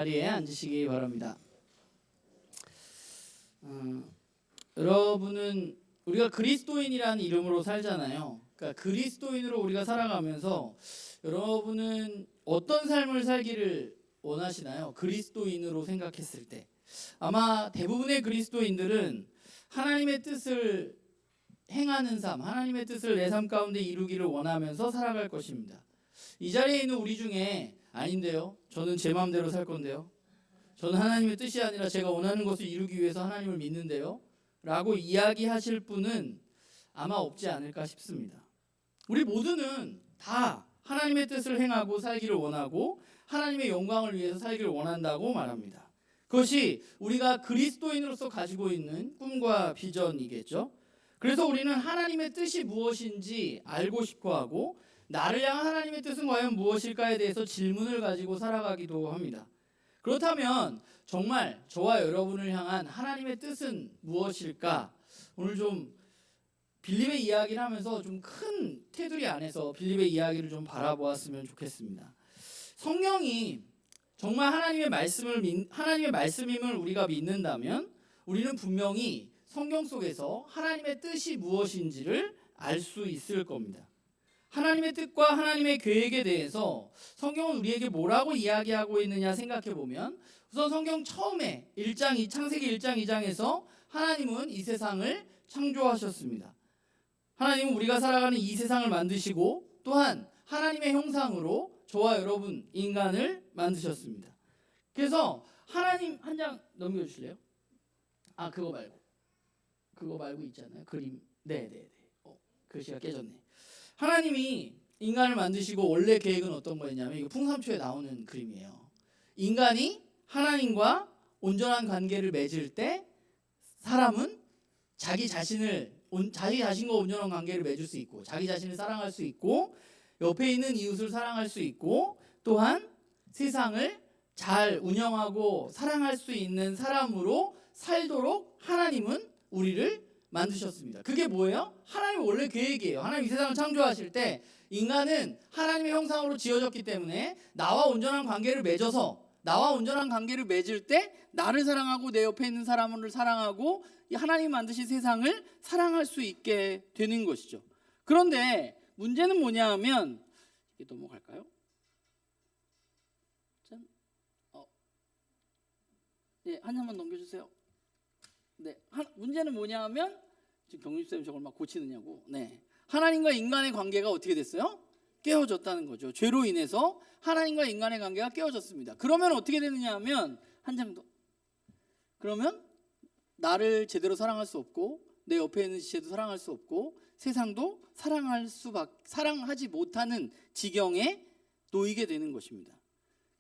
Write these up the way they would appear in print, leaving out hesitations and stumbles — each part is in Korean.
자리에 앉으시기 바랍니다. 여러분은 우리가 그리스도인이라는 이름으로 살잖아요. 그러니까 그리스도인으로 우리가 살아가면서 여러분은 어떤 삶을 살기를 원하시나요? 그리스도인으로 생각했을 때 아마 대부분의 그리스도인들은 하나님의 뜻을 행하는 삶, 하나님의 뜻을 내 삶 가운데 이루기를 원하면서 살아갈 것입니다. 이 자리에 있는 우리 중에 아닌데요, 저는 제 마음대로 살 건데요, 저는 하나님의 뜻이 아니라 제가 원하는 것을 이루기 위해서 하나님을 믿는데요 라고 이야기하실 분은 아마 없지 않을까 싶습니다. 우리 모두는 다 하나님의 뜻을 행하고 살기를 원하고 하나님의 영광을 위해서 살기를 원한다고 말합니다. 그것이 우리가 그리스도인으로서 가지고 있는 꿈과 비전이겠죠. 그래서 우리는 하나님의 뜻이 무엇인지 알고 싶어하고 나를 향한 하나님의 뜻은 과연 무엇일까에 대해서 질문을 가지고 살아가기도 합니다. 그렇다면 정말 저와 여러분을 향한 하나님의 뜻은 무엇일까? 오늘 좀 빌립의 이야기를 하면서 좀 큰 테두리 안에서 빌립의 이야기를 좀 바라보았으면 좋겠습니다. 성경이 정말 하나님의 말씀임을 우리가 믿는다면 우리는 분명히 성경 속에서 하나님의 뜻이 무엇인지를 알 수 있을 겁니다. 하나님의 뜻과 하나님의 계획에 대해서 성경은 우리에게 뭐라고 이야기하고 있느냐 생각해 보면, 우선 성경 처음에 창세기 1장 2장에서 하나님은 이 세상을 창조하셨습니다. 하나님은 우리가 살아가는 이 세상을 만드시고 또한 하나님의 형상으로 저와 여러분 인간을 만드셨습니다. 그래서 하나님, 한 장 넘겨주실래요? 그거 말고 있잖아요, 그림. 네네네. 글씨가 깨졌네. 하나님이 인간을 만드시고 원래 계획은 어떤 거였냐면, 이거 풍삼초에 나오는 그림이에요. 인간이 하나님과 온전한 관계를 맺을 때 사람은 자기 자신과 온전한 관계를 맺을 수 있고, 자기 자신을 사랑할 수 있고, 옆에 있는 이웃을 사랑할 수 있고, 또한 세상을 잘 운영하고 사랑할 수 있는 사람으로 살도록 하나님은 우리를 만드셨습니다. 그게 뭐예요? 하나님의 원래 계획이에요. 하나님 이 세상을 창조하실 때 인간은 하나님의 형상으로 지어졌기 때문에 나와 온전한 관계를 맺을 때 나를 사랑하고 내 옆에 있는 사람을 사랑하고 하나님이 만드신 세상을 사랑할 수 있게 되는 것이죠. 그런데 문제는 뭐냐 하면, 이게 넘어갈까요? 네, 한 장만 넘겨주세요. 네, 문제는 뭐냐 하면, 지금 경림쌤 저걸 막 고치느냐고. 네, 하나님과 인간의 관계가 어떻게 됐어요? 깨어졌다는 거죠. 죄로 인해서 하나님과 인간의 관계가 깨어졌습니다. 그러면 어떻게 되느냐 하면, 한 장 더. 그러면 나를 제대로 사랑할 수 없고, 내 옆에 있는 지체도 사랑할 수 없고, 세상도 사랑하지 못하는 지경에 놓이게 되는 것입니다.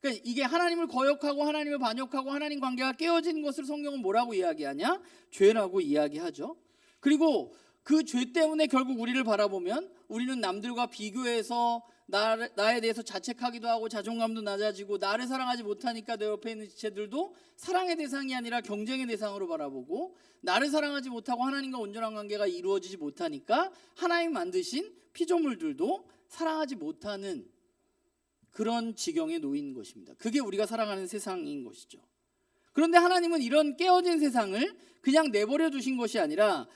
그러니까 이게 하나님을 거역하고 하나님을 반역하고 하나님 관계가 깨어진 것을 성경은 뭐라고 이야기하냐? 죄라고 이야기하죠. 그리고 그 죄 때문에 결국 우리를 바라보면 우리는 남들과 비교해서 나에 대해서 자책하기도 하고 자존감도 낮아지고, 나를 사랑하지 못하니까 내 옆에 있는 지체들도 사랑의 대상이 아니라 경쟁의 대상으로 바라보고, 나를 사랑하지 못하고 하나님과 온전한 관계가 이루어지지 못하니까 하나님 만드신 피조물들도 사랑하지 못하는 그런 지경에 놓인 것입니다. 그게 우리가 살아가는 세상인 것이죠. 그런데 하나님은 이런 깨어진 세상을 그냥 내버려 두신 것이 아니라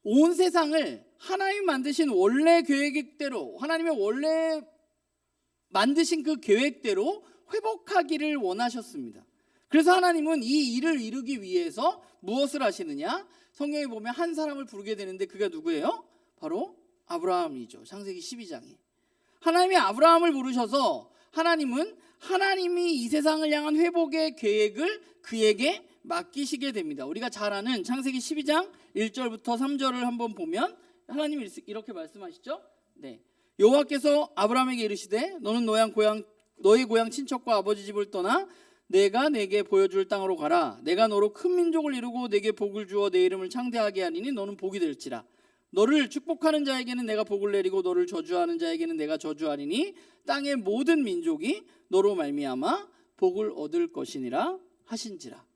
온 세상을 하나님 만드신 원래 계획대로, 하나님의 원래 만드신 그 계획대로 회복하기를 원하셨습니다. 그래서 하나님은 이 일을 이루기 위해서 무엇을 하시느냐? 성경에 보면 한 사람을 부르게 되는데 그가 누구예요? 바로 아브라함이죠. 창세기 12장에 하나님이 아브라함을 부르셔서 하나님은 하나님이 이 세상을 향한 회복의 계획을 그에게 맡기시게 됩니다. 우리가 잘 아는 창세기 12장 1절부터 3절을 한번 보면 하나님이 이렇게 말씀하시죠. 네, 여호와께서 아브라함에게 이르시되 너는 너의 고향 친척과 아버지 집을 떠나 내가 내게 보여줄 땅으로 가라. 내가 너로 큰 민족을 이루고 내게 복을 주어 내 이름을 창대하게 하리니 너는 복이 될지라. 너를 축복하는 자에게는 내가 복을 내리고 너를 저주하는 자에게는 내가 저주하리니 땅의 모든 민족이 너로 말미암아 복을 얻을 것이니라 하신지라.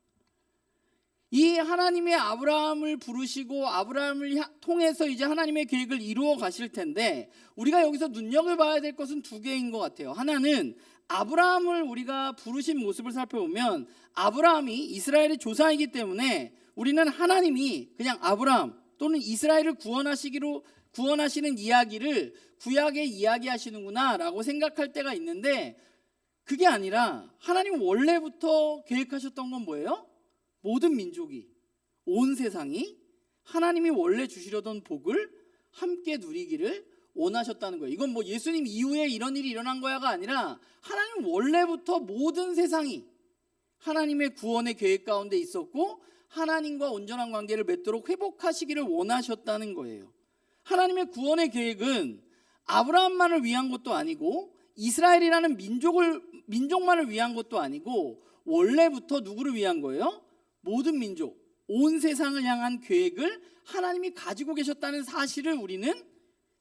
이 하나님의 아브라함을 부르시고 아브라함을 통해서 이제 하나님의 계획을 이루어 가실 텐데, 우리가 여기서 눈여겨봐야 될 것은 두 개인 것 같아요. 하나는 아브라함을 우리가 부르신 모습을 살펴보면, 아브라함이 이스라엘의 조상이기 때문에 우리는 하나님이 그냥 아브라함 또는 이스라엘을 구원하시는 이야기를 구약에 이야기하시는구나 라고 생각할 때가 있는데, 그게 아니라 하나님 원래부터 계획하셨던 건 뭐예요? 모든 민족이, 온 세상이 하나님이 원래 주시려던 복을 함께 누리기를 원하셨다는 거예요. 이건 뭐 예수님 이후에 이런 일이 일어난 거야가 아니라, 하나님 원래부터 모든 세상이 하나님의 구원의 계획 가운데 있었고 하나님과 온전한 관계를 맺도록 회복하시기를 원하셨다는 거예요. 하나님의 구원의 계획은 아브라함만을 위한 것도 아니고 이스라엘이라는 민족만을 위한 것도 아니고, 원래부터 누구를 위한 거예요? 모든 민족, 온 세상을 향한 계획을 하나님이 가지고 계셨다는 사실을 우리는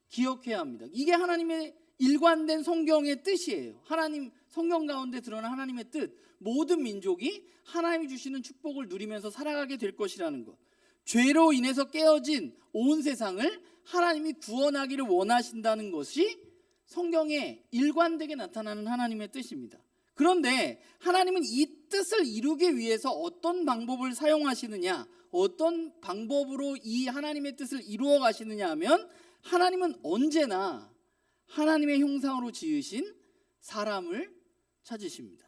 기억해야 합니다. 이게 하나님의 일관된 성경의 뜻이에요. 하나님 성경 가운데 드러난 하나님의 뜻, 모든 민족이 하나님이 주시는 축복을 누리면서 살아가게 될 것이라는 것, 죄로 인해서 깨어진 온 세상을 하나님이 구원하기를 원하신다는 것이 성경에 일관되게 나타나는 하나님의 뜻입니다. 그런데 하나님은 이 뜻을 이루기 위해서 어떤 방법을 사용하시느냐, 어떤 방법으로 이 하나님의 뜻을 이루어 가시느냐 하면, 하나님은 언제나 하나님의 형상으로 지으신 사람을 찾으십니다.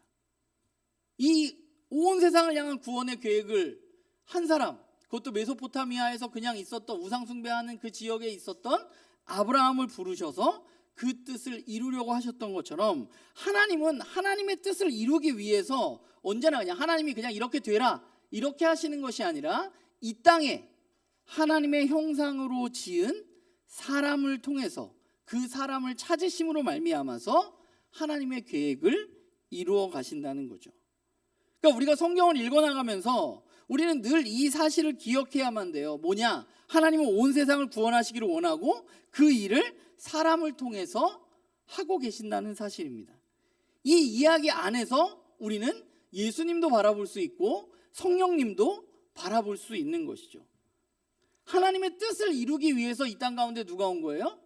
이 온 세상을 향한 구원의 계획을 한 사람, 그것도 메소포타미아에서 그냥 있었던, 우상 숭배하는 그 지역에 있었던 아브라함을 부르셔서 그 뜻을 이루려고 하셨던 것처럼, 하나님은 하나님의 뜻을 이루기 위해서 언제나 그냥 하나님이 그냥 이렇게 되라 이렇게 하시는 것이 아니라, 이 땅에 하나님의 형상으로 지은 사람을 통해서 그 사람을 찾으심으로 말미암아서 하나님의 계획을 이루어 가신다는 거죠. 그러니까 우리가 성경을 읽어나가면서 우리는 늘 이 사실을 기억해야만 돼요. 뭐냐? 하나님은 온 세상을 구원하시기를 원하고 그 일을 사람을 통해서 하고 계신다는 사실입니다. 이 이야기 안에서 우리는 예수님도 바라볼 수 있고 성령님도 바라볼 수 있는 것이죠. 하나님의 뜻을 이루기 위해서 이 땅 가운데 누가 온 거예요?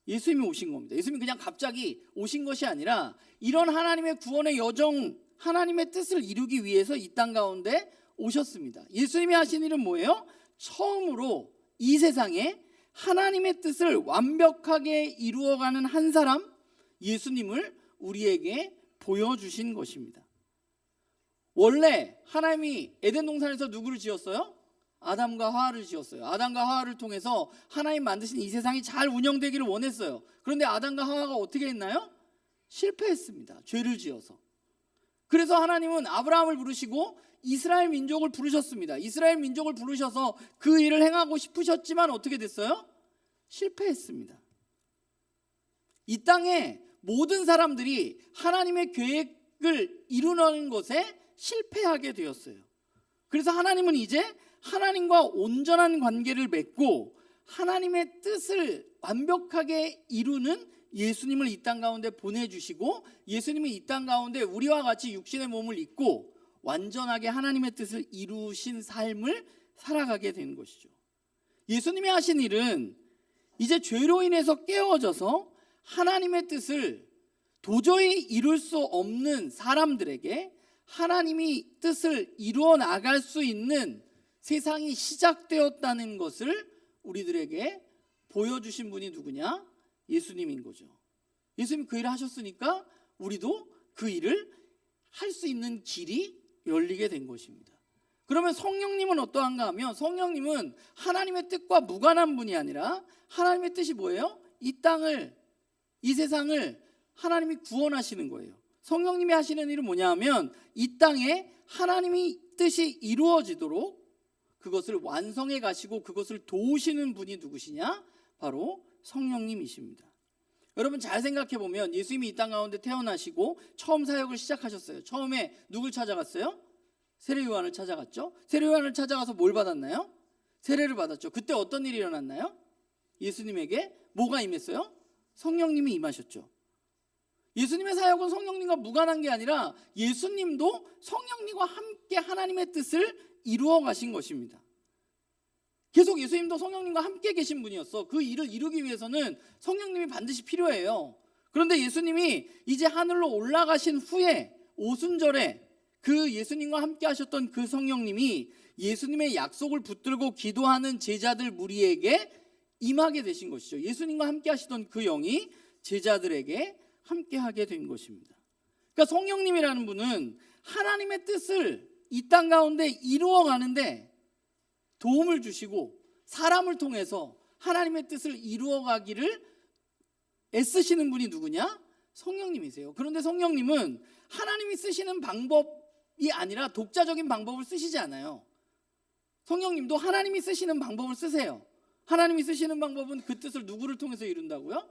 예수님이 오신 겁니다. 예수님이 그냥 갑자기 오신 것이 아니라, 이런 하나님의 구원의 여정, 하나님의 뜻을 이루기 위해서 이 땅 가운데 오셨습니다. 예수님이 하신 일은 뭐예요? 처음으로 이 세상에 하나님의 뜻을 완벽하게 이루어가는 한 사람, 예수님을 우리에게 보여주신 것입니다. 원래 하나님이 에덴 동산에서 누구를 지었어요? 아담과 하와를 지었어요. 아담과 하와를 통해서 하나님 만드신 이 세상이 잘 운영되기를 원했어요. 그런데 아담과 하와가 어떻게 했나요? 실패했습니다. 죄를 지어서. 그래서 하나님은 아브라함을 부르시고 이스라엘 민족을 부르셨습니다. 이스라엘 민족을 부르셔서 그 일을 행하고 싶으셨지만 어떻게 됐어요? 실패했습니다. 이 땅에 모든 사람들이 하나님의 계획을 이루는 것에 실패하게 되었어요. 그래서 하나님은 이제 하나님과 온전한 관계를 맺고 하나님의 뜻을 완벽하게 이루는 예수님을 이 땅 가운데 보내주시고, 예수님이 이 땅 가운데 우리와 같이 육신의 몸을 입고 완전하게 하나님의 뜻을 이루신 삶을 살아가게 된 것이죠. 예수님이 하신 일은 이제 죄로 인해서 깨어져서 하나님의 뜻을 도저히 이룰 수 없는 사람들에게 하나님이 뜻을 이루어 나갈 수 있는 세상이 시작되었다는 것을 우리들에게 보여주신 분이 누구냐? 예수님인 거죠. 예수님이 그 일을 하셨으니까 우리도 그 일을 할 수 있는 길이 열리게 된 것입니다. 그러면 성령님은 어떠한가 하면, 성령님은 하나님의 뜻과 무관한 분이 아니라, 하나님의 뜻이 뭐예요? 이 땅을, 이 세상을 하나님이 구원하시는 거예요. 성령님이 하시는 일은 뭐냐 하면, 이 땅에 하나님의 뜻이 이루어지도록 그것을 완성해 가시고 그것을 도우시는 분이 누구시냐? 바로 성령님이십니다. 여러분 잘 생각해 보면, 예수님이 이 땅 가운데 태어나시고 처음 사역을 시작하셨어요. 처음에 누굴 찾아갔어요? 세례 요한을 찾아갔죠. 세례 요한을 찾아가서 뭘 받았나요? 세례를 받았죠. 그때 어떤 일이 일어났나요? 예수님에게 뭐가 임했어요? 성령님이 임하셨죠. 예수님의 사역은 성령님과 무관한 게 아니라 예수님도 성령님과 함께 하나님의 뜻을 이루어 가신 것입니다. 계속 예수님도 성령님과 함께 계신 분이었어. 그 일을 이루기 위해서는 성령님이 반드시 필요해요. 그런데 예수님이 이제 하늘로 올라가신 후에 오순절에 그 예수님과 함께 하셨던 그 성령님이 예수님의 약속을 붙들고 기도하는 제자들 무리에게 임하게 되신 것이죠. 예수님과 함께 하시던 그 영이 제자들에게 함께 하게 된 것입니다. 그러니까 성령님이라는 분은 하나님의 뜻을 이 땅 가운데 이루어 가는데 도움을 주시고 사람을 통해서 하나님의 뜻을 이루어 가기를 애쓰시는 분이 누구냐? 성령님이세요. 그런데 성령님은 하나님이 쓰시는 방법이 아니라 독자적인 방법을 쓰시지 않아요. 성령님도 하나님이 쓰시는 방법을 쓰세요. 하나님이 쓰시는 방법은 그 뜻을 누구를 통해서 이룬다고요?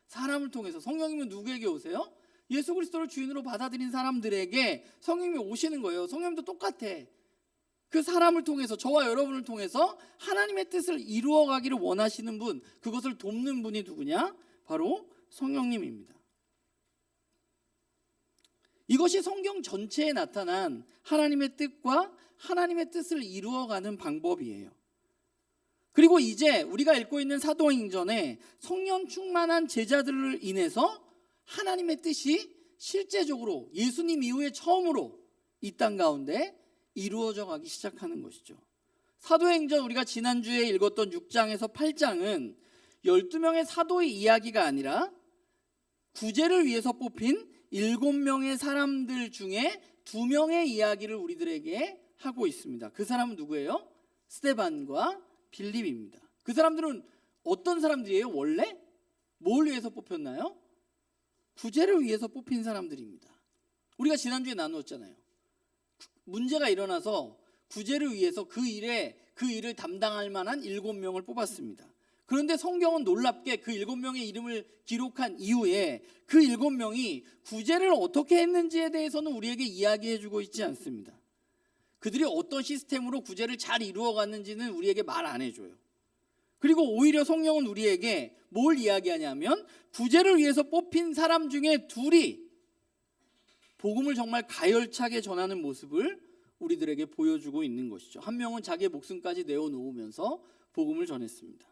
사람을 통해서. 성령님은 누구에게 오세요? 예수 그리스도를 주인으로 받아들인 사람들에게 성령님이 오시는 거예요. 성령님도 똑같아. 그 사람을 통해서, 저와 여러분을 통해서 하나님의 뜻을 이루어 가기를 원하시는 분, 그것을 돕는 분이 누구냐? 바로 성령님입니다. 이것이 성경 전체에 나타난 하나님의 뜻과 하나님의 뜻을 이루어가는 방법이에요. 그리고 이제 우리가 읽고 있는 사도행전에 성령 충만한 제자들을 인해서 하나님의 뜻이 실제적으로 예수님 이후에 처음으로 이 땅 가운데 이루어져 가기 시작하는 것이죠. 사도행전 우리가 지난주에 읽었던 6장에서 8장은 12명의 사도의 이야기가 아니라 구제를 위해서 뽑힌 7명의 사람들 중에 2명의 이야기를 우리들에게 하고 있습니다. 그 사람은 누구예요? 스데반과 빌립입니다. 그 사람들은 어떤 사람들이에요? 원래? 뭘 위해서 뽑혔나요? 구제를 위해서 뽑힌 사람들입니다. 우리가 지난주에 나누었잖아요. 문제가 일어나서 구제를 위해서 그 일을 담당할 만한 7명을 뽑았습니다. 그런데 성경은 놀랍게 그 7명의 이름을 기록한 이후에 그 7명이 구제를 어떻게 했는지에 대해서는 우리에게 이야기해주고 있지 않습니다. 그들이 어떤 시스템으로 구제를 잘 이루어갔는지는 우리에게 말 안 해줘요. 그리고 오히려 성경은 우리에게 뭘 이야기하냐면 구제를 위해서 뽑힌 사람 중에 둘이 복음을 정말 가열차게 전하는 모습을 우리들에게 보여주고 있는 것이죠. 한 명은 자기의 목숨까지 내어놓으면서 복음을 전했습니다.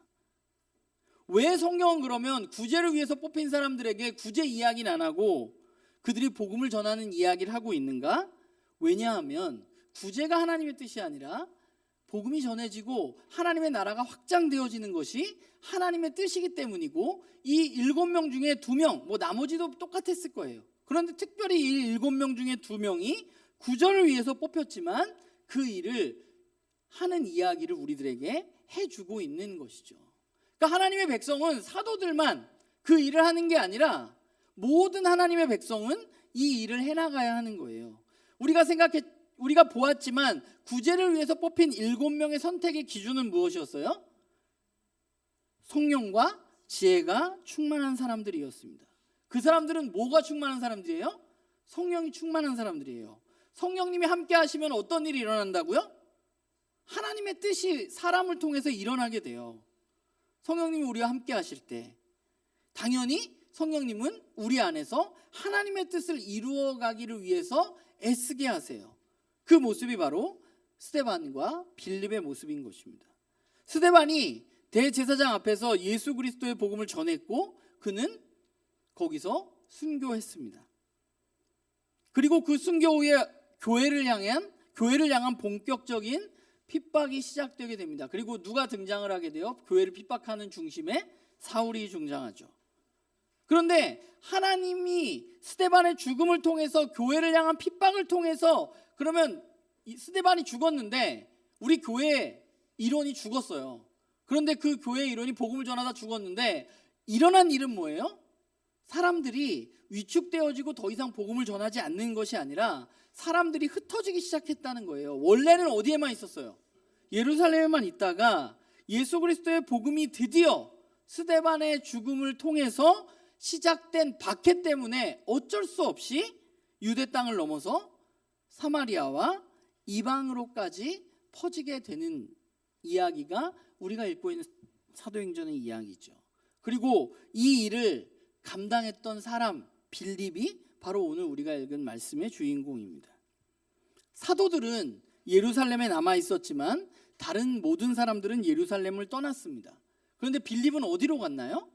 왜 성경은 그러면 구제를 위해서 뽑힌 사람들에게 구제 이야기는 안 하고 그들이 복음을 전하는 이야기를 하고 있는가? 왜냐하면 구제가 하나님의 뜻이 아니라 복음이 전해지고 하나님의 나라가 확장되어지는 것이 하나님의 뜻이기 때문이고, 이 7명 중에 2명, 나머지도 똑같았을 거예요. 그런데 특별히 이 7명 중에 2명이 구절을 위해서 뽑혔지만 그 일을 하는 이야기를 우리들에게 해주고 있는 것이죠. 그러니까 하나님의 백성은 사도들만 그 일을 하는 게 아니라 모든 하나님의 백성은 이 일을 해나가야 하는 거예요. 우리가 보았지만 구제를 위해서 뽑힌 7명의 선택의 기준은 무엇이었어요? 성령과 지혜가 충만한 사람들이었습니다. 그 사람들은 뭐가 충만한 사람들이에요? 성령이 충만한 사람들이에요. 성령님이 함께 하시면 어떤 일이 일어난다고요? 하나님의 뜻이 사람을 통해서 일어나게 돼요. 성령님이 우리와 함께 하실 때 당연히 성령님은 우리 안에서 하나님의 뜻을 이루어 가기를 위해서 애쓰게 하세요. 그 모습이 바로 스데반과 빌립의 모습인 것입니다. 스데반이 대제사장 앞에서 예수 그리스도의 복음을 전했고 그는 거기서 순교했습니다. 그리고 그 순교 후에 교회를 향한 본격적인 핍박이 시작되게 됩니다. 그리고 누가 등장을 하게 돼요? 교회를 핍박하는 중심에 사울이 등장하죠. 그런데 하나님이 스데반의 죽음을 통해서 교회를 향한 핍박을 통해서, 그러면 스데반이 죽었는데 우리 교회 일원이 죽었어요. 그런데 그 교회 일원이 복음을 전하다 죽었는데 일어난 일은 뭐예요? 사람들이 위축되어지고 더 이상 복음을 전하지 않는 것이 아니라 사람들이 흩어지기 시작했다는 거예요. 원래는 어디에만 있었어요? 예루살렘에만 있다가 예수 그리스도의 복음이 드디어 스데반의 죽음을 통해서 시작된 박해 때문에 어쩔 수 없이 유대 땅을 넘어서 사마리아와 이방으로까지 퍼지게 되는 이야기가 우리가 읽고 있는 사도행전의 이야기죠. 그리고 이 일을 감당했던 사람 빌립이 바로 오늘 우리가 읽은 말씀의 주인공입니다. 사도들은 예루살렘에 남아 있었지만 다른 모든 사람들은 예루살렘을 떠났습니다. 그런데 빌립은 어디로 갔나요?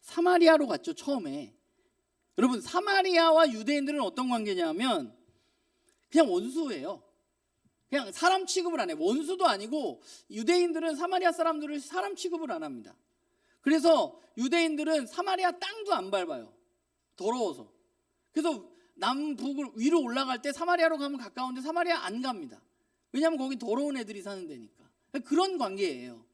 사마리아로 갔죠, 처음에. 여러분, 사마리아와 유대인들은 어떤 관계냐면 그냥 원수예요. 그냥 사람 취급을 안 해요. 원수도 아니고 유대인들은 사마리아 사람들을 사람 취급을 안 합니다. 그래서 유대인들은 사마리아 땅도 안 밟아요. 더러워서. 그래서 남북을 위로 올라갈 때 사마리아로 가면 가까운데 사마리아 안 갑니다. 왜냐하면 거기 더러운 애들이 사는 데니까. 그런 관계예요.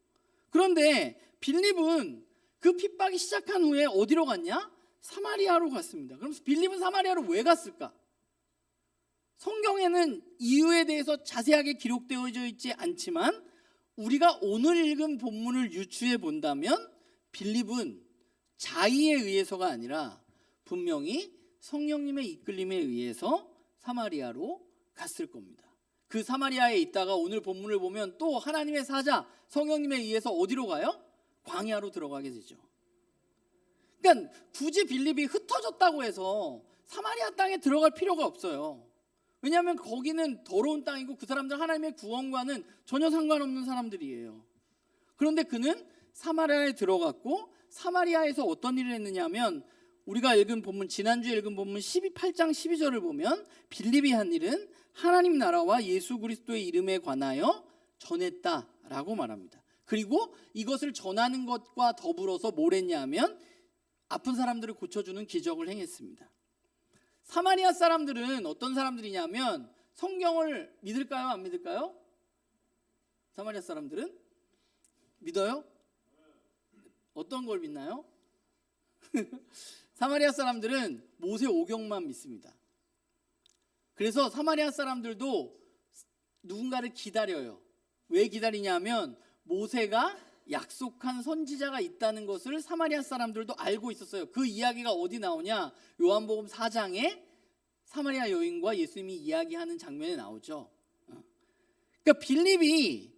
그런데 빌립은 그 핍박이 시작한 후에 어디로 갔냐? 사마리아로 갔습니다. 그럼 빌립은 사마리아로 왜 갔을까? 성경에는 이유에 대해서 자세하게 기록되어져 있지 않지만 우리가 오늘 읽은 본문을 유추해 본다면 빌립은 자의에 의해서가 아니라 분명히 성령님의 이끌림에 의해서 사마리아로 갔을 겁니다. 그 사마리아에 있다가 오늘 본문을 보면 또 하나님의 사자 성령님에 의해서 어디로 가요? 광야로 들어가게 되죠. 그러니까 굳이 빌립이 흩어졌다고 해서 사마리아 땅에 들어갈 필요가 없어요. 왜냐하면 거기는 더러운 땅이고 그 사람들 하나님의 구원과는 전혀 상관없는 사람들이에요. 그런데 그는 사마리아에 들어갔고 사마리아에서 어떤 일을 했느냐 하면 우리가 읽은 본문, 지난주에 읽은 본문 8장 12절을 보면 빌립이 한 일은 하나님 나라와 예수 그리스도의 이름에 관하여 전했다라고 말합니다. 그리고 이것을 전하는 것과 더불어서 뭘 했냐 하면 아픈 사람들을 고쳐주는 기적을 행했습니다. 사마리아 사람들은 어떤 사람들이냐면 성경을 믿을까요? 안 믿을까요? 사마리아 사람들은? 믿어요? 어떤 걸 믿나요? 사마리아 사람들은 모세 오경만 믿습니다. 그래서 사마리아 사람들도 누군가를 기다려요. 왜 기다리냐면 모세가 약속한 선지자가 있다는 것을 사마리아 사람들도 알고 있었어요. 그 이야기가 어디 나오냐? 요한복음 4장에 사마리아 여인과 예수님이 이야기하는 장면에 나오죠. 그러니까 빌립이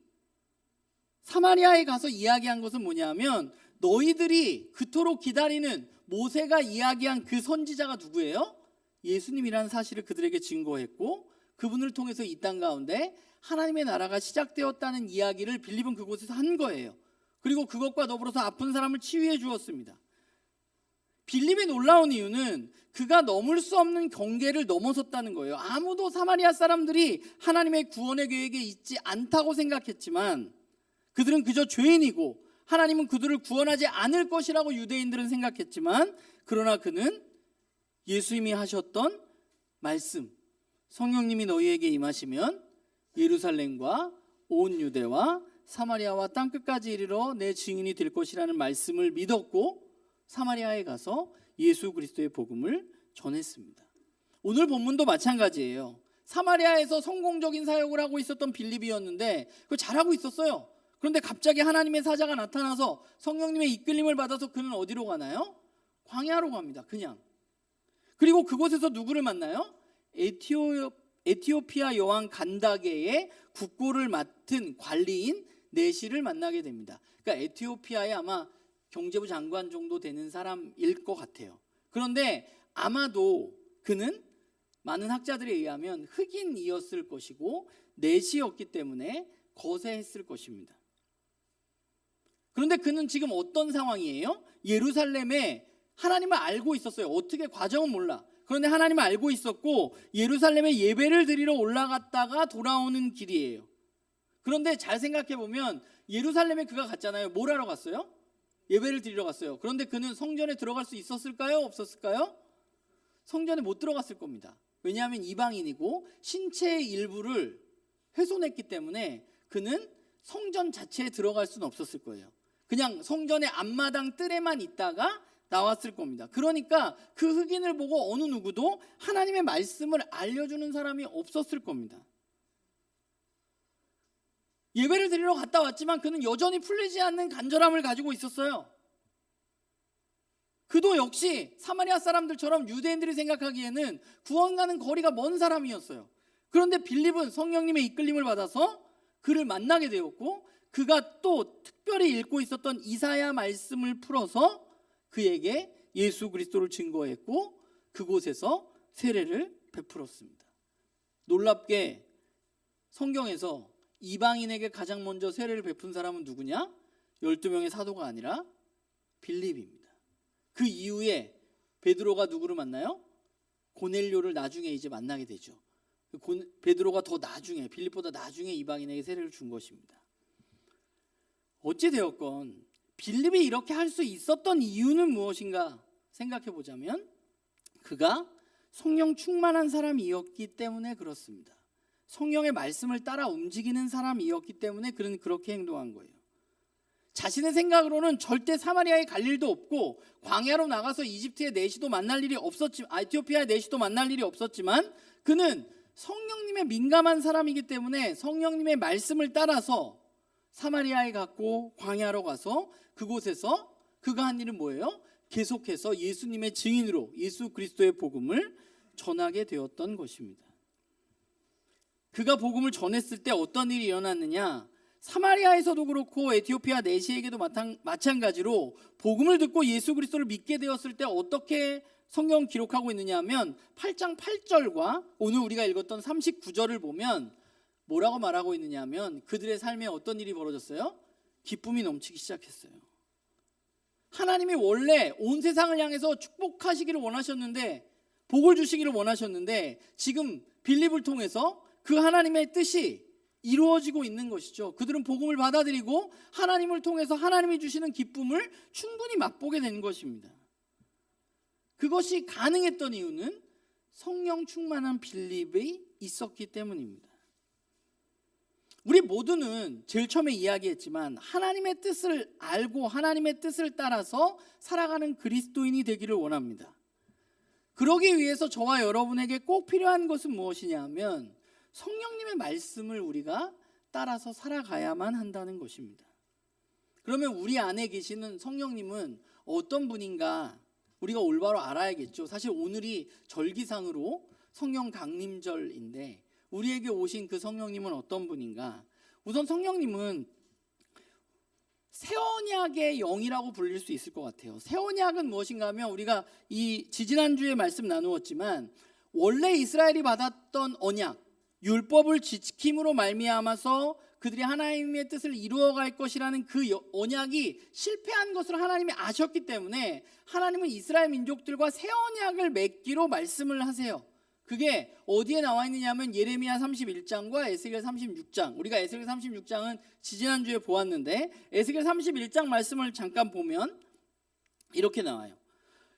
사마리아에 가서 이야기한 것은 뭐냐면 너희들이 그토록 기다리는 모세가 이야기한 그 선지자가 누구예요? 예수님이라는 사실을 그들에게 증거했고 그분을 통해서 이 땅 가운데 하나님의 나라가 시작되었다는 이야기를 빌립은 그곳에서 한 거예요. 그리고 그것과 더불어서 아픈 사람을 치유해 주었습니다. 빌립이 놀라운 이유는 그가 넘을 수 없는 경계를 넘어섰다는 거예요. 아무도 사마리아 사람들이 하나님의 구원의 계획에 있지 않다고 생각했지만 그들은 그저 죄인이고 하나님은 그들을 구원하지 않을 것이라고 유대인들은 생각했지만 그러나 그는 예수님이 하셨던 말씀, 성령님이 너희에게 임하시면 예루살렘과 온 유대와 사마리아와 땅끝까지 이르러 내 증인이 될 것이라는 말씀을 믿었고 사마리아에 가서 예수 그리스도의 복음을 전했습니다. 오늘 본문도 마찬가지예요. 사마리아에서 성공적인 사역을 하고 있었던 빌립이었는데 그걸 잘하고 있었어요. 그런데 갑자기 하나님의 사자가 나타나서 성령님의 이끌림을 받아서 그는 어디로 가나요? 광야로 갑니다. 그냥. 그리고 그곳에서 누구를 만나요? 에티오피아 여왕 간다게의 국고를 맡은 관리인 네시를 만나게 됩니다. 그러니까 에티오피아의 아마 경제부 장관 정도 되는 사람일 것 같아요. 그런데 아마도 그는 많은 학자들에 의하면 흑인이었을 것이고 네시였기 때문에 거세했을 것입니다. 그런데 그는 지금 어떤 상황이에요? 예루살렘에 하나님을 알고 있었어요. 어떻게 과정은 몰라. 그런데 하나님을 알고 있었고 예루살렘에 예배를 드리러 올라갔다가 돌아오는 길이에요. 그런데 잘 생각해 보면 예루살렘에 그가 갔잖아요. 뭘 하러 갔어요? 예배를 드리러 갔어요. 그런데 그는 성전에 들어갈 수 있었을까요? 없었을까요? 성전에 못 들어갔을 겁니다. 왜냐하면 이방인이고 신체의 일부를 훼손했기 때문에 그는 성전 자체에 들어갈 수는 없었을 거예요. 그냥 성전의 앞마당 뜰에만 있다가 나왔을 겁니다. 그러니까 그 흑인을 보고 어느 누구도 하나님의 말씀을 알려주는 사람이 없었을 겁니다. 예배를 드리러 갔다 왔지만 그는 여전히 풀리지 않는 간절함을 가지고 있었어요. 그도 역시 사마리아 사람들처럼 유대인들이 생각하기에는 구원과는 거리가 먼 사람이었어요. 그런데 빌립은 성령님의 이끌림을 받아서 그를 만나게 되었고 그가 또 특별히 읽고 있었던 이사야 말씀을 풀어서 그에게 예수 그리스도를 증거했고 그곳에서 세례를 베풀었습니다. 놀랍게 성경에서 이방인에게 가장 먼저 세례를 베푼 사람은 누구냐? 12명의 사도가 아니라 빌립입니다. 그 이후에 베드로가 누구를 만나요? 고넬료를 나중에 이제 만나게 되죠. 베드로가 더 나중에, 빌립보다 나중에 이방인에게 세례를 준 것입니다. 어찌 되었건 빌립이 이렇게 할 수 있었던 이유는 무엇인가 생각해 보자면 그가 성령 충만한 사람이었기 때문에 그렇습니다. 성령의 말씀을 따라 움직이는 사람이었기 때문에 그는 그렇게 행동한 거예요. 자신의 생각으로는 절대 사마리아에 갈 일도 없고 광야로 나가서 이집트의 내시도 만날 일이 없었지만, 에티오피아의 내시도 만날 일이 없었지만 그는 성령님의 민감한 사람이기 때문에 성령님의 말씀을 따라서 사마리아에 갔고 광야로 가서 그곳에서 그가 한 일은 뭐예요? 계속해서 예수님의 증인으로 예수 그리스도의 복음을 전하게 되었던 것입니다. 그가 복음을 전했을 때 어떤 일이 일어났느냐? 사마리아에서도 그렇고 에티오피아 내시에게도 마찬가지로 복음을 듣고 예수 그리스도를 믿게 되었을 때 어떻게 성경 기록하고 있느냐 하면 8장 8절과 오늘 우리가 읽었던 39절을 보면 뭐라고 말하고 있느냐 하면 그들의 삶에 어떤 일이 벌어졌어요? 기쁨이 넘치기 시작했어요. 하나님이 원래 온 세상을 향해서 축복하시기를 원하셨는데, 복을 주시기를 원하셨는데 지금 빌립을 통해서 그 하나님의 뜻이 이루어지고 있는 것이죠. 그들은 복음을 받아들이고 하나님을 통해서 하나님이 주시는 기쁨을 충분히 맛보게 된 것입니다. 그것이 가능했던 이유는 성령 충만한 빌립이 있었기 때문입니다. 우리 모두는 제일 처음에 이야기했지만 하나님의 뜻을 알고 하나님의 뜻을 따라서 살아가는 그리스도인이 되기를 원합니다. 그러기 위해서 저와 여러분에게 꼭 필요한 것은 무엇이냐 하면 성령님의 말씀을 우리가 따라서 살아가야만 한다는 것입니다. 그러면 우리 안에 계시는 성령님은 어떤 분인가 우리가 올바로 알아야겠죠. 사실 오늘이 절기상으로 성령 강림절인데 우리에게 오신 그 성령님은 어떤 분인가? 우선 성령님은 새 언약의 영이라고 불릴 수 있을 것 같아요. 새 언약은 무엇인가 하면 우리가 이 지지난주에 말씀 나누었지만 원래 이스라엘이 받았던 언약, 율법을 지킴으로 말미암아서 그들이 하나님의 뜻을 이루어갈 것이라는 그 언약이 실패한 것을 하나님이 아셨기 때문에 하나님은 이스라엘 민족들과 새 언약을 맺기로 말씀을 하세요. 그게 어디에 나와 있느냐 하면 예레미야 31장과 에스겔 36장. 우리가 에스겔 36장은 지지난주에 보았는데 에스겔 31장 말씀을 잠깐 보면 이렇게 나와요.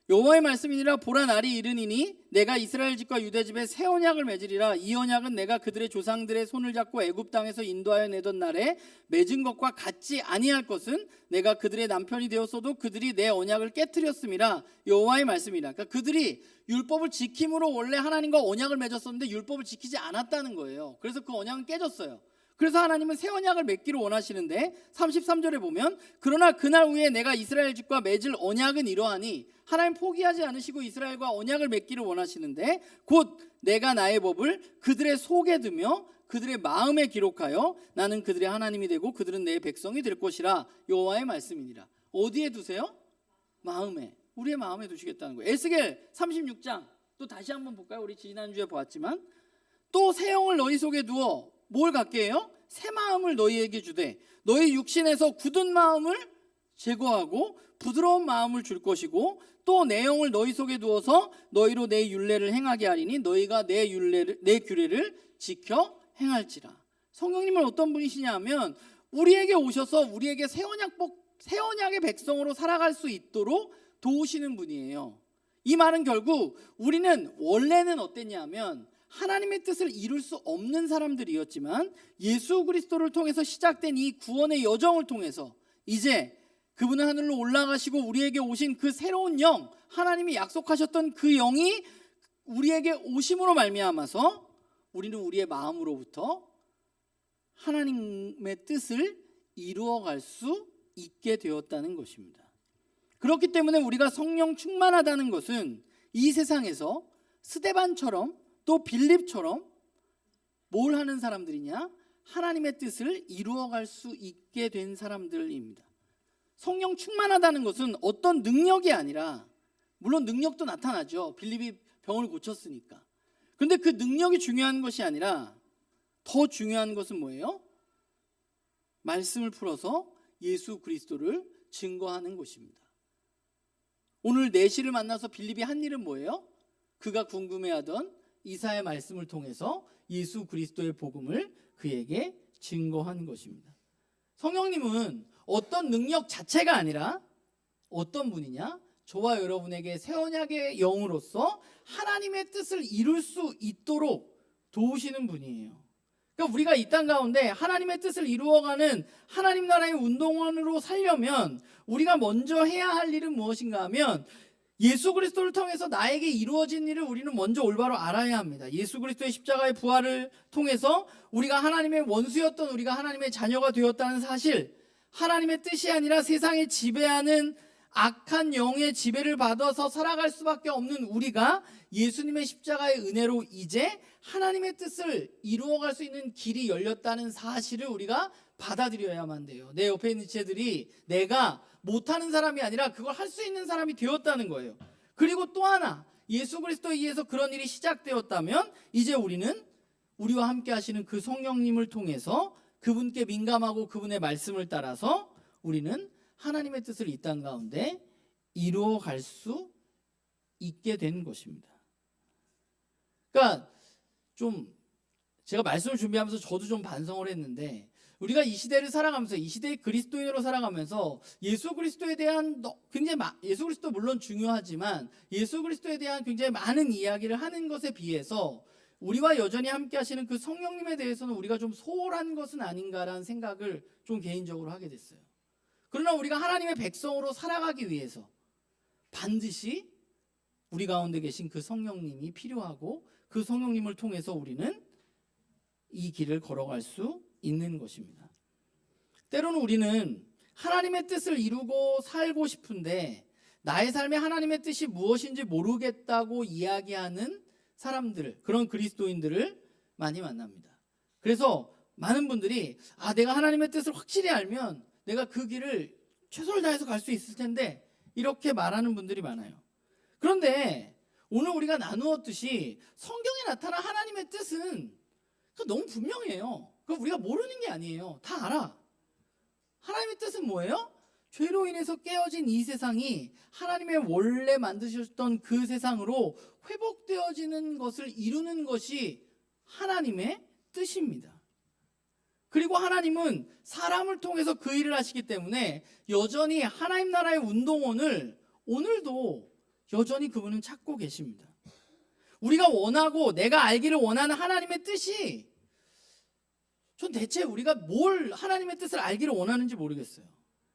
여호와의 말씀이니라. 보라, 날이 이르니니 내가 이스라엘 집과 유대 집에 새 언약을 맺으리라. 이 언약은 내가 그들의 조상들의 손을 잡고 애굽 땅에서 인도하여 내던 날에 맺은 것과 같지 아니할 것은 내가 그들의 남편이 되었어도 그들이 내 언약을 깨트렸음이라. 여호와의 말씀이라. 그러니까 그들이 율법을 지킴으로 원래 하나님과 언약을 맺었었는데 율법을 지키지 않았다는 거예요. 그래서 그 언약은 깨졌어요. 그래서 하나님은 새 언약을 맺기를 원하시는데 33절에 보면 그러나 그날 후에 내가 이스라엘 집과 맺을 언약은 이러하니, 하나님 포기하지 않으시고 이스라엘과 언약을 맺기를 원하시는데 곧 내가 나의 법을 그들의 속에 두며 그들의 마음에 기록하여 나는 그들의 하나님이 되고 그들은 내 백성이 될 것이라. 여호와의 말씀이니라. 어디에 두세요? 마음에. 우리의 마음에 두시겠다는 거예요. 에스겔 36장 또 다시 한번 볼까요? 우리 지난주에 보았지만 또 새 영을 너희 속에 두어 뭘 갖게 해요? 새 마음을 너희에게 주되 너희 육신에서 굳은 마음을 제거하고 부드러운 마음을 줄 것이고 또 내 영을 너희 속에 두어서 너희로 내 율례를 행하게 하리니 너희가 내 규례를 지켜 행할지라. 성령님은 어떤 분이시냐 하면 우리에게 오셔서 우리에게 새 언약의 백성으로 살아갈 수 있도록 도우시는 분이에요. 이 말은 결국 우리는 원래는 어땠냐 하면 하나님의 뜻을 이룰 수 없는 사람들이었지만 예수 그리스도를 통해서 시작된 이 구원의 여정을 통해서 이제 그분은 하늘로 올라가시고 우리에게 오신 그 새로운 영, 하나님이 약속하셨던 그 영이 우리에게 오심으로 말미암아서 우리는 우리의 마음으로부터 하나님의 뜻을 이루어갈 수 있게 되었다는 것입니다. 그렇기 때문에 우리가 성령 충만하다는 것은 이 세상에서 스데반처럼 또 빌립처럼 뭘 하는 사람들이냐? 하나님의 뜻을 이루어갈 수 있게 된 사람들입니다. 성령 충만하다는 것은 어떤 능력이 아니라, 물론 능력도 나타나죠. 빌립이 병을 고쳤으니까. 그런데 그 능력이 중요한 것이 아니라 더 중요한 것은 뭐예요? 말씀을 풀어서 예수 그리스도를 증거하는 것입니다. 오늘 내시를 만나서 빌립이 한 일은 뭐예요? 그가 궁금해하던 이사야의 말씀을 통해서 예수 그리스도의 복음을 그에게 증거한 것입니다. 성령님은 어떤 능력 자체가 아니라 어떤 분이냐? 저와 여러분에게 새 언약의 영으로서 하나님의 뜻을 이룰 수 있도록 도우시는 분이에요. 그러니까 우리가 이 땅 가운데 하나님의 뜻을 이루어가는 하나님 나라의 운동원으로 살려면 우리가 먼저 해야 할 일은 무엇인가 하면 예수 그리스도를 통해서 나에게 이루어진 일을 우리는 먼저 올바로 알아야 합니다. 예수 그리스도의 십자가의 부활을 통해서 우리가 하나님의 원수였던 우리가 하나님의 자녀가 되었다는 사실, 하나님의 뜻이 아니라 세상에 지배하는 악한 영의 지배를 받아서 살아갈 수밖에 없는 우리가 예수님의 십자가의 은혜로 이제 하나님의 뜻을 이루어갈 수 있는 길이 열렸다는 사실을 우리가 받아들여야만 돼요. 내 옆에 있는 지체들이 내가 못하는 사람이 아니라 그걸 할 수 있는 사람이 되었다는 거예요. 그리고 또 하나, 예수 그리스도에 의해서 그런 일이 시작되었다면 이제 우리는 우리와 함께 하시는 그 성령님을 통해서 그분께 민감하고 그분의 말씀을 따라서 우리는 하나님의 뜻을 이 땅 가운데 이루어갈 수 있게 된 것입니다. 그러니까 좀 제가 말씀을 준비하면서 저도 좀 반성을 했는데, 우리가 이 시대를 살아가면서 이 시대의 그리스도인으로 살아가면서 예수 그리스도에 대한 굉장히 예수 그리스도 물론 중요하지만 예수 그리스도에 대한 굉장히 많은 이야기를 하는 것에 비해서 우리와 여전히 함께 하시는 그 성령님에 대해서는 우리가 좀 소홀한 것은 아닌가라는 생각을 좀 개인적으로 하게 됐어요. 그러나 우리가 하나님의 백성으로 살아가기 위해서 반드시 우리 가운데 계신 그 성령님이 필요하고 그 성령님을 통해서 우리는 이 길을 걸어갈 수 있는 것입니다. 때로는 우리는 하나님의 뜻을 이루고 살고 싶은데 나의 삶에 하나님의 뜻이 무엇인지 모르겠다고 이야기하는 사람들, 그런 그리스도인들을 많이 만납니다. 그래서 많은 분들이 내가 하나님의 뜻을 확실히 알면 내가 그 길을 최선을 다해서 갈 수 있을 텐데 이렇게 말하는 분들이 많아요. 그런데 오늘 우리가 나누었듯이 성경에 나타난 하나님의 뜻은 너무 분명해요. 그거 우리가 모르는 게 아니에요. 다 알아. 하나님의 뜻은 뭐예요? 죄로 인해서 깨어진 이 세상이 하나님의 원래 만드셨던 그 세상으로 회복되어지는 것을 이루는 것이 하나님의 뜻입니다. 그리고 하나님은 사람을 통해서 그 일을 하시기 때문에 여전히 하나님 나라의 운동원을 오늘도 여전히 그분은 찾고 계십니다. 우리가 원하고 내가 알기를 원하는 하나님의 뜻이, 전 대체 우리가 뭘 하나님의 뜻을 알기를 원하는지 모르겠어요.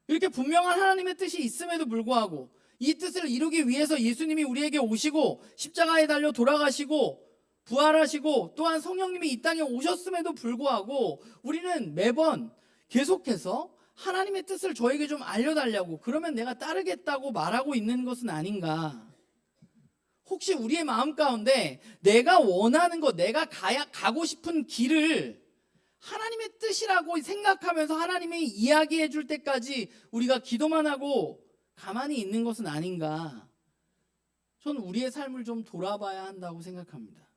이렇게 분명한 하나님의 뜻이 있음에도 불구하고 이 뜻을 이루기 위해서 예수님이 우리에게 오시고 십자가에 달려 돌아가시고 부활하시고 또한 성령님이 이 땅에 오셨음에도 불구하고 우리는 매번 계속해서 하나님의 뜻을 저에게 좀 알려달라고, 그러면 내가 따르겠다고 말하고 있는 것은 아닌가. 혹시 우리의 마음 가운데 내가 원하는 것, 내가 가고 싶은 길을 하나님의 뜻이라고 생각하면서 하나님이 이야기해 줄 때까지 우리가 기도만 하고 가만히 있는 것은 아닌가. 저는 우리의 삶을 좀 돌아봐야 한다고 생각합니다.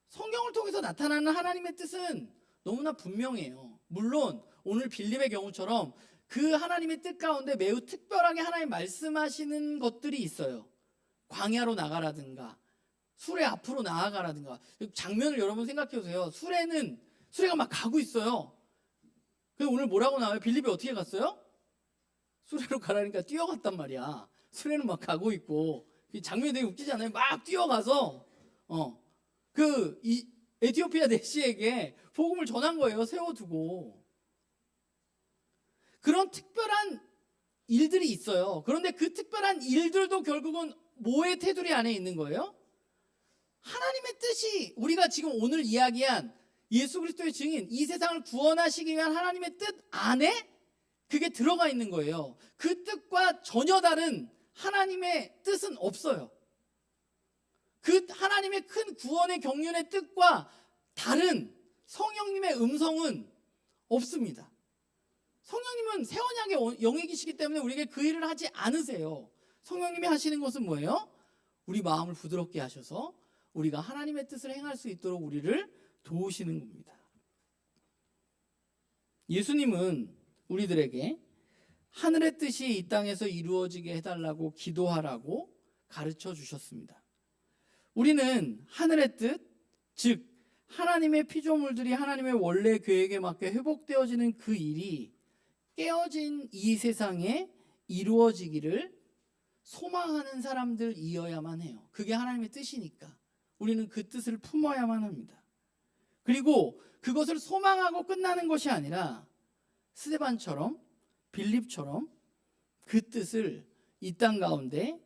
성경을 통해서 나타나는 하나님의 뜻은 너무나 분명해요. 물론 오늘 빌립의 경우처럼 그 하나님의 뜻 가운데 매우 특별하게 하나님 말씀하시는 것들이 있어요. 광야로 나가라든가 수레 앞으로 나아가라든가. 장면을 여러분 생각해 보세요. 수레가 막 가고 있어요. 그래서 오늘 뭐라고 나와요? 빌립이 어떻게 갔어요? 수레로 가라니까 뛰어갔단 말이야. 수레는 막 가고 있고. 장면이 되게 웃기지 않아요? 막 뛰어가서 이 에티오피아 내시에게 복음을 전한 거예요. 세워두고. 그런 특별한 일들이 있어요. 그런데 그 특별한 일들도 결국은 뭐의 테두리 안에 있는 거예요? 하나님의 뜻이, 우리가 지금 오늘 이야기한 예수 그리스도의 증인, 이 세상을 구원하시기 위한 하나님의 뜻 안에 그게 들어가 있는 거예요. 그 뜻과 전혀 다른 하나님의 뜻은 없어요. 그 하나님의 큰 구원의 경륜의 뜻과 다른 성령님의 음성은 없습니다. 성령님은 새 언약의 영이시기 때문에 우리에게 그 일을 하지 않으세요. 성령님이 하시는 것은 뭐예요? 우리 마음을 부드럽게 하셔서 우리가 하나님의 뜻을 행할 수 있도록 우리를 도우시는 겁니다. 예수님은 우리들에게 하늘의 뜻이 이 땅에서 이루어지게 해달라고 기도하라고 가르쳐 주셨습니다. 우리는 하늘의 뜻, 즉 하나님의 피조물들이 하나님의 원래 계획에 맞게 회복되어지는 그 일이 깨어진 이 세상에 이루어지기를 소망하는 사람들이어야만 해요. 그게 하나님의 뜻이니까 우리는 그 뜻을 품어야만 합니다. 그리고 그것을 소망하고 끝나는 것이 아니라 스데반처럼 빌립처럼 그 뜻을 이 땅 가운데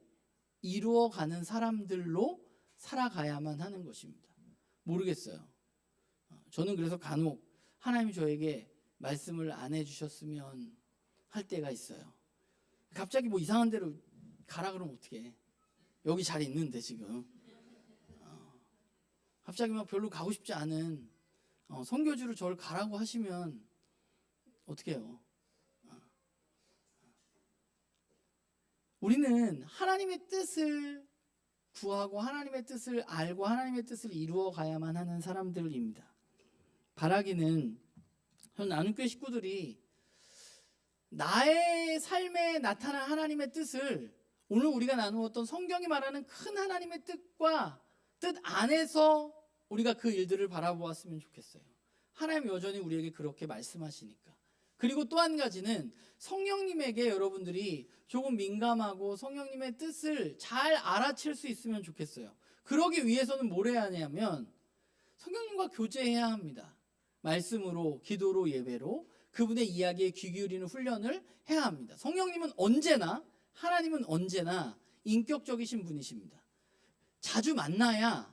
이루어가는 사람들로 살아가야만 하는 것입니다. 모르겠어요. 저는 그래서 간혹 하나님이 저에게 말씀을 안 해주셨으면 할 때가 있어요. 갑자기 뭐 이상한 데로 가라 그러면 어떡해. 여기 잘 있는데 지금 갑자기 막 별로 가고 싶지 않은 선교지로 저를 가라고 하시면 어떻게 해요? 우리는 하나님의 뜻을 구하고 하나님의 뜻을 알고 하나님의 뜻을 이루어 가야만 하는 사람들입니다. 바라기는 현 나눔교회 식구들이 나의 삶에 나타난 하나님의 뜻을 오늘 우리가 나누었던 성경이 말하는 큰 하나님의 뜻과 뜻 안에서 우리가 그 일들을 바라보았으면 좋겠어요. 하나님 여전히 우리에게 그렇게 말씀하시니까. 그리고 또 한 가지는 성령님에게 여러분들이 조금 민감하고 성령님의 뜻을 잘 알아챌 수 있으면 좋겠어요. 그러기 위해서는 뭘 해야 하냐면 성령님과 교제해야 합니다. 말씀으로, 기도로, 예배로 그분의 이야기에 귀 기울이는 훈련을 해야 합니다. 성령님은 언제나, 하나님은 언제나 인격적이신 분이십니다. 자주 만나야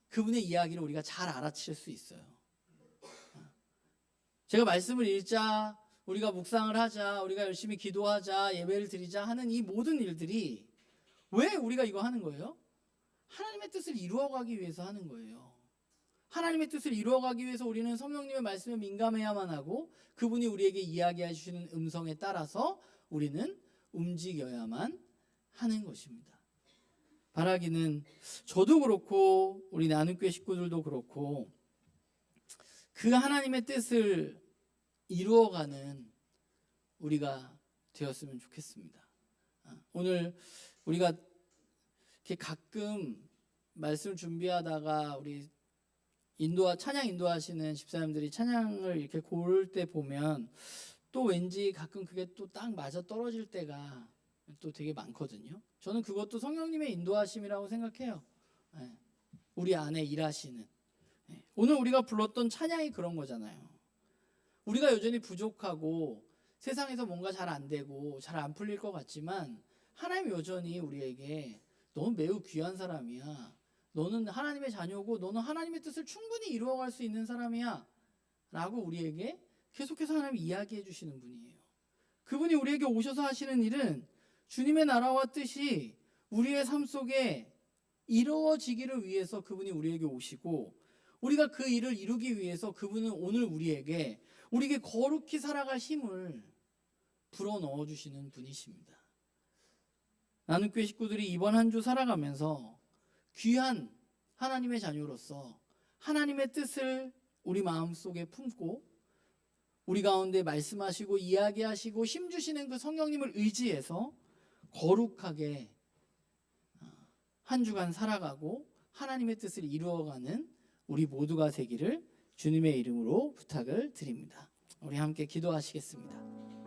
그분의 이야기를 우리가 잘 알아챌 수 있어요. 제가 말씀을 읽자, 우리가 묵상을 하자, 우리가 열심히 기도하자, 예배를 드리자 하는 이 모든 일들이 왜 우리가 이거 하는 거예요? 하나님의 뜻을 이루어가기 위해서 하는 거예요. 하나님의 뜻을 이루어가기 위해서 우리는 성령님의 말씀에 민감해야만 하고 그분이 우리에게 이야기해 주시는 음성에 따라서 우리는 움직여야만 하는 것입니다. 바라기는 저도 그렇고 우리 나눔교회 식구들도 그렇고 그 하나님의 뜻을 이루어가는 우리가 되었으면 좋겠습니다. 오늘 우리가 이렇게 가끔 말씀 준비하다가 우리 찬양 인도하시는 집사님들이 찬양을 이렇게 고를 때 보면 또 왠지 가끔 그게 또 딱 맞아 떨어질 때가 또 되게 많거든요. 저는 그것도 성령님의 인도하심이라고 생각해요. 우리 안에 일하시는. 오늘 우리가 불렀던 찬양이 그런 거잖아요. 우리가 여전히 부족하고 세상에서 뭔가 잘 안 되고 잘 안 풀릴 것 같지만 하나님 여전히 우리에게 너는 매우 귀한 사람이야. 너는 하나님의 자녀고 너는 하나님의 뜻을 충분히 이루어갈 수 있는 사람이야 라고 우리에게 계속해서 하나님이 이야기해 주시는 분이에요. 그분이 우리에게 오셔서 하시는 일은 주님의 나라와 뜻이 우리의 삶 속에 이루어지기를 위해서 그분이 우리에게 오시고 우리가 그 일을 이루기 위해서 그분은 오늘 우리에게 거룩히 살아갈 힘을 불어넣어 주시는 분이십니다. 나눔교회 식구들이 이번 한 주 살아가면서 귀한 하나님의 자녀로서 하나님의 뜻을 우리 마음속에 품고 우리 가운데 말씀하시고 이야기하시고 힘주시는 그 성령님을 의지해서 거룩하게 한 주간 살아가고 하나님의 뜻을 이루어가는 우리 모두가 되기를 주님의 이름으로 부탁을 드립니다. 우리 함께 기도하시겠습니다.